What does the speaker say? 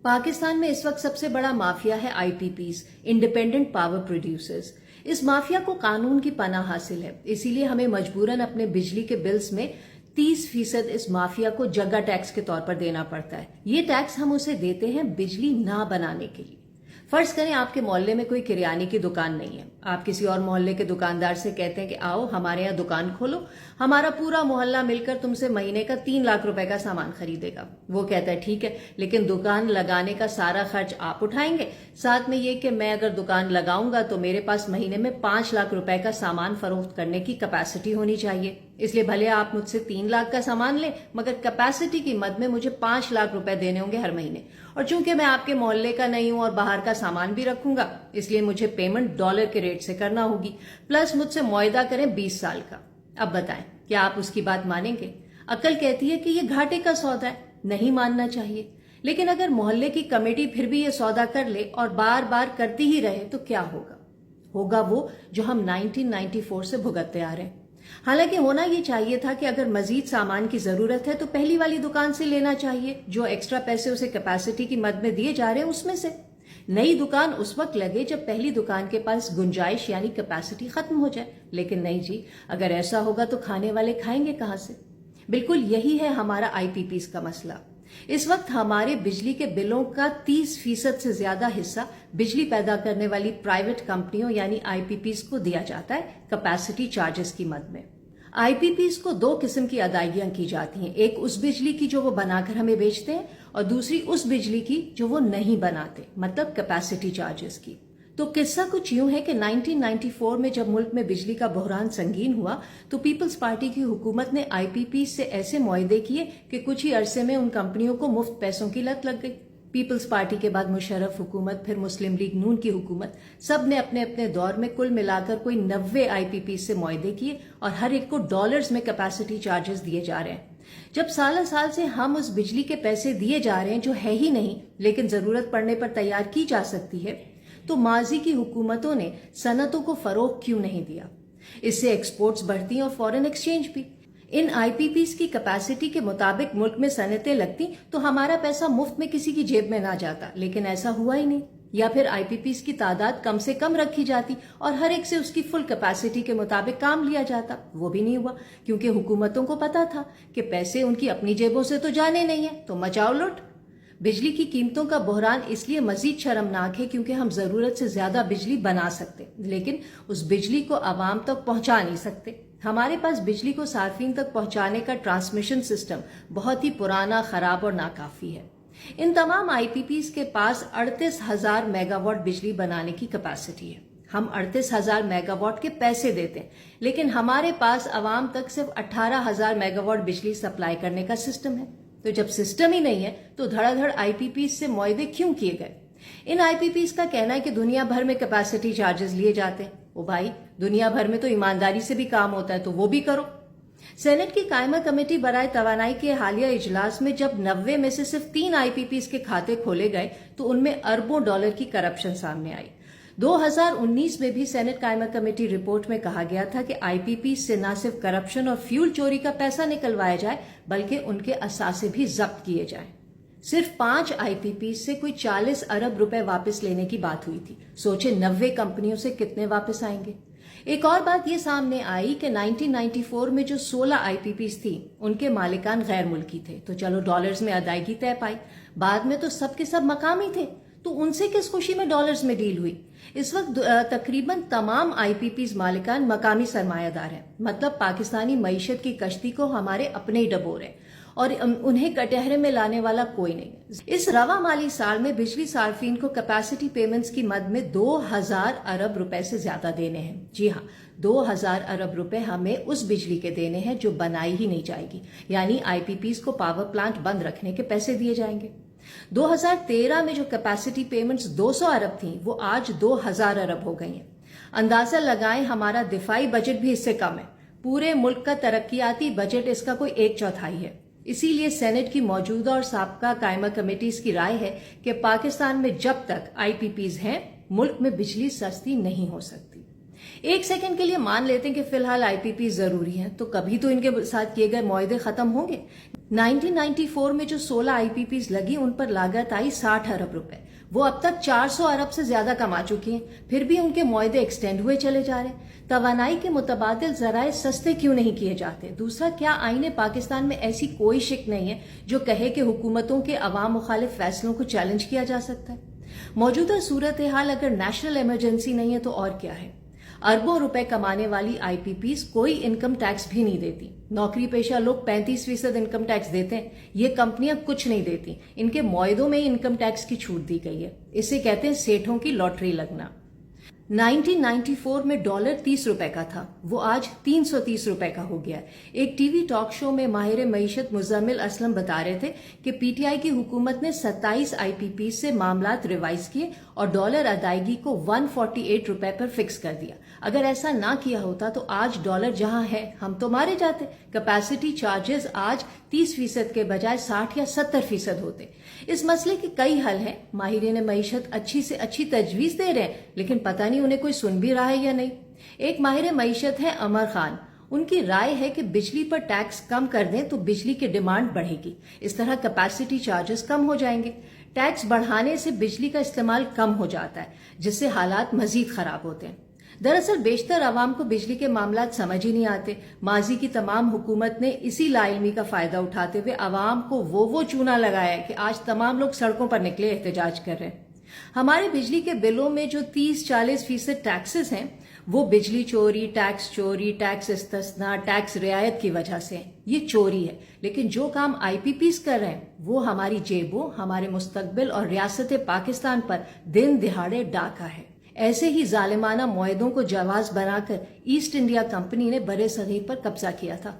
पाकिस्तान में इस वक्त सबसे बड़ा माफिया है आईपीपीज, इंडिपेंडेंट पावर प्रोड्यूसर्स। इस माफिया को कानून की पनाह हासिल है, इसीलिए हमें मजबूरन अपने बिजली के बिल्स में 30% इस माफिया को जगह टैक्स के तौर पर देना पड़ता है। ये टैक्स हम उसे देते हैं बिजली ना बनाने के लिए। फर्ज करें आपके मोहल्ले में कोई किराने की दुकान नहीं है। आप किसी और मोहल्ले के दुकानदार से कहते हैं कि आओ हमारे यहाँ दुकान खोलो, हमारा पूरा मोहल्ला मिलकर तुमसे महीने का 3 लाख रुपए का सामान खरीदेगा। वो कहता है ठीक है, लेकिन दुकान लगाने का सारा खर्च आप उठाएंगे, साथ में ये कि मैं अगर दुकान लगाऊंगा तो मेरे पास महीने में 5 लाख रुपए का सामान फरोख्त करने की कैपेसिटी होनी चाहिए। इसलिए भले आप मुझसे 3 लाख का सामान लें, मगर कैपेसिटी की मद में मुझे 5 लाख रुपए देने होंगे हर महीने। और चूंकि मैं आपके मोहल्ले का नहीं हूं और बाहर का सामान भी रखूंगा, इसलिए मुझे पेमेंट डॉलर के रेट से करना होगी। प्लस मुझसे मुआहदा करें 20 साल का। अब बताएं, क्या आप उसकी बात मानेंगे? अक्ल कहती है कि ये घाटे का सौदा है, नहीं मानना चाहिए। लेकिन अगर मोहल्ले की कमेटी फिर भी ये सौदा कर ले और बार बार करती ही रहे तो क्या होगा? होगा वो जो हम 1994 से भुगतते आ रहे हैं। हालांकि होना ये चाहिए था कि अगर मजीद सामान की जरूरत है तो पहली वाली दुकान से लेना चाहिए, जो एक्स्ट्रा पैसे उसे कैपेसिटी की मद में दिए जा रहे हैं उसमें से। नई दुकान उस वक्त लगे जब पहली दुकान के पास गुंजाइश यानी कैपेसिटी खत्म हो जाए। लेकिन नहीं जी, अगर ऐसा होगा तो खाने वाले खाएंगे कहां से? बिल्कुल यही है हमारा आईपीपीज का मसला। इस वक्त हमारे बिजली के बिलों का 30% से ज्यादा हिस्सा बिजली पैदा करने वाली प्राइवेट कंपनियों यानी आईपीपीज को दिया जाता है कैपेसिटी चार्जेस की मद में। आईपीपीज को 2 किस्म की अदायगियां की जाती हैं, एक उस बिजली की जो वो बनाकर हमें बेचते हैं और दूसरी उस बिजली की जो वो नहीं बनाते, मतलब कैपेसिटी चार्जेस की। तो किस्सा कुछ यूं है कि 1994 में जब मुल्क में बिजली का बहरान संगीन हुआ तो पीपल्स पार्टी की हुकूमत ने आईपीपी से ऐसे मुआहदे किए कि कुछ ही अरसे में उन कंपनियों को मुफ्त पैसों की लत लग गई। पीपल्स पार्टी के बाद मुशर्रफ हुकूमत, फिर मुस्लिम लीग नून की हुकूमत, सब ने अपने अपने दौर में कुल मिलाकर कोई 90 आईपीपी से मुआहदे किए और हर एक को डॉलर्स में कैपेसिटी चार्जेस दिए जा रहे हैं। जब साल साल से हम उस बिजली के पैसे दिए जा रहे हैं जो है ही नहीं लेकिन जरूरत पड़ने पर तैयार की जा सकती है, तो माजी की हुकूमतों ने सनतों को फरोग क्यों नहीं दिया? इससे एक्सपोर्ट्स बढ़ती हैं और फॉरेन एक्सचेंज भी। इन आईपीपीज की कैपेसिटी के मुताबिक मुल्क में सनतें लगती तो हमारा पैसा मुफ्त में किसी की जेब में ना जाता, लेकिन ऐसा हुआ ही नहीं। या फिर आईपीपीज की तादाद कम से कम रखी जाती और हर एक से उसकी फुल कैपेसिटी के मुताबिक काम लिया जाता। वो भी नहीं हुआ, क्योंकि हुकूमतों को पता था कि पैसे उनकी अपनी जेबों से तो जाने नहीं है, तो मचाओ लुट। बिजली की कीमतों का बहरान इसलिए मजीद शर्मनाक है क्योंकि हम जरूरत से ज्यादा बिजली बना सकते, लेकिन उस बिजली को आवाम तक पहुंचा नहीं सकते। हमारे पास बिजली को सार्फिन तक पहुंचाने का ट्रांसमिशन सिस्टम बहुत ही पुराना, खराब और नाकाफी है। इन तमाम आईपीपीज के पास 38,000 मेगावाट बिजली बनाने की कैपेसिटी है। हम 38,000 मेगावाट के पैसे देते हैं, लेकिन हमारे पास आवाम तक सिर्फ 18,000 मेगावाट बिजली सप्लाई करने का सिस्टम है। तो जब सिस्टम ही नहीं है तो धड़ाधड़ आईपीपीज से मुआहदे क्यों किए गए? इन आईपीपीज का कहना है कि दुनिया भर में कैपेसिटी चार्जेस लिए जाते हैं। ओ भाई, दुनिया भर में तो ईमानदारी से भी काम होता है, तो वो भी करो। सेनेट की कायमा कमेटी बराए तवानाई के हालिया इजलास में जब 90 में से सिर्फ 3 आईपीपीज के खाते खोले गए तो उनमें अरबों डॉलर की करप्शन सामने आई। 2019 में भी सेनेट कायमा कमेटी रिपोर्ट में कहा गया था कि आईपीपी से न सिर्फ करप्शन और फ्यूल चोरी का पैसा निकलवाया जाए बल्कि उनके असासे भी जब्त किए जाएं। सिर्फ 5 आईपीपी से कोई 40 अरब रुपए वापस लेने की बात हुई थी। सोचे 90 कंपनियों से कितने वापस आएंगे? एक और बात ये सामने आई कि 1994 में जो 16 आईपीपीज थी उनके मालिकान गैर मुल्की थे, तो चलो डॉलर्स में अदायगी तय पाई। बाद में तो सबके सब मकामी थे, तो उनसे किस खुशी में डॉलर्स में डील हुई? इस वक्त तकरीबन तमाम आईपीपीज मालिकान मकामी सरमायादार हैं, मतलब पाकिस्तानी मईशत की कश्ती को हमारे अपने ही डबोर हैं और उन्हें कटहरे में लाने वाला कोई नहीं है। इस रवा माली साल में बिजली सार्फिन को कैपेसिटी पेमेंट्स की मद में 2000 अरब रुपए से ज्यादा देने हैं। जी हाँ, 2000 अरब रुपए हमें उस बिजली के देने हैं जो बनाई ही नहीं जाएगी, यानी आईपीपीज को पावर प्लांट बंद रखने के पैसे दिए जाएंगे। 2013 में जो कैपेसिटी पेमेंट्स 200 अरब थी वो आज 2000 अरब हो गई हैं। अंदाजा लगाएं हमारा दिफाई बजट भी इससे कम है। पूरे मुल्क का तरक्याती बजट इसका कोई 1/4 है। इसीलिए सेनेट की मौजूदा और साबका कायमा कमेटीज की राय है कि पाकिस्तान में जब तक आईपीपीज हैं मुल्क में बिजली सस्ती नहीं हो सकती। एक सेकंड के लिए मान लेते हैं कि फिलहाल आईपीपी जरूरी है, तो कभी तो इनके साथ किए गए मुआहदे खत्म होंगे। 1994 में जो 16 आईपीपीज लगी उन पर लागत आई 60 अरब रुपए। वो अब तक 400 अरब से ज्यादा कमा चुकी हैं, फिर भी उनके मुआहदे एक्सटेंड हुए चले जा रहे। तवानाई के मुतबादिल जराए सस्ते क्यों नहीं किए जाते? दूसरा, क्या आईने पाकिस्तान में ऐसी कोई शिक नहीं है जो कहे कि हुकूमतों के अवाम मुखालिफ फैसलों को चैलेंज किया जा सकता है? मौजूदा सूरत हाल अगर नेशनल इमरजेंसी नहीं है तो और क्या है? अरबों रुपए कमाने वाली आईपीपीज कोई इनकम टैक्स भी नहीं देती। नौकरी पेशा लोग 35% इनकम टैक्स देते हैं, ये कंपनियां कुछ नहीं देती। इनके मुआहदों में ही इनकम टैक्स की छूट दी गई है। इसे कहते हैं सेठों की लॉटरी लगना। 1994 में डॉलर 30 रुपए का था, वो आज 330 रुपए का हो गया। एक टीवी टॉक शो में माहिर मईशत मुजम्मिल असलम बता रहे थे कि पीटीआई की हुकूमत ने 27 आईपीपी से मामलात रिवाइज किए और डॉलर अदायगी को 148 रुपए पर फिक्स कर दिया। अगर ऐसा ना किया होता तो आज डॉलर जहां है हम तो मारे जाते। कैपेसिटी चार्जेस आज 30% के बजाय 60 या 70% होते। इस मसले के कई हल हैं। माहिरीन मईशत अच्छी से अच्छी तजवीज दे रहे हैं, लेकिन पता नहीं उन्हें कोई सुन भी रहा है या नहीं। एक माहिर मईशत है अमर खान। उनकी राय है कि बिजली पर टैक्स कम कर दें तो बिजली की डिमांड बढ़ेगी। इस तरह कैपेसिटी चार्जेस कम हो जाएंगे। टैक्स बढ़ाने से बिजली का इस्तेमाल कम हो जाता है, जिससे हालात मजीद खराब होते हैं। दरअसल बेशतर आवाम को बिजली के मामलात समझ ही नहीं आते। माजी की तमाम हुकूमत ने इसी लाइल्मी का फायदा उठाते हुए आवाम को वो चूना लगाया है कि आज तमाम लोग सड़कों पर निकले एहतजाज कर रहे हैं। हमारे बिजली के बिलों में जो 30-40% टैक्सेस हैं वो बिजली चोरी, टैक्स इस्तिस्ना, टैक्स रियायत की वजह से है। ये चोरी है। लेकिन जो काम आईपीपीज कर रहे हैं वो हमारी जेबों, हमारे मुस्तकबिल और रियासत पाकिस्तान पर दिन दिहाड़े डाका है। ऐसे ही जालिमाना मुआहदों को जवाज बनाकर ईस्ट इंडिया कंपनी ने बरे सगीर पर कब्जा किया था।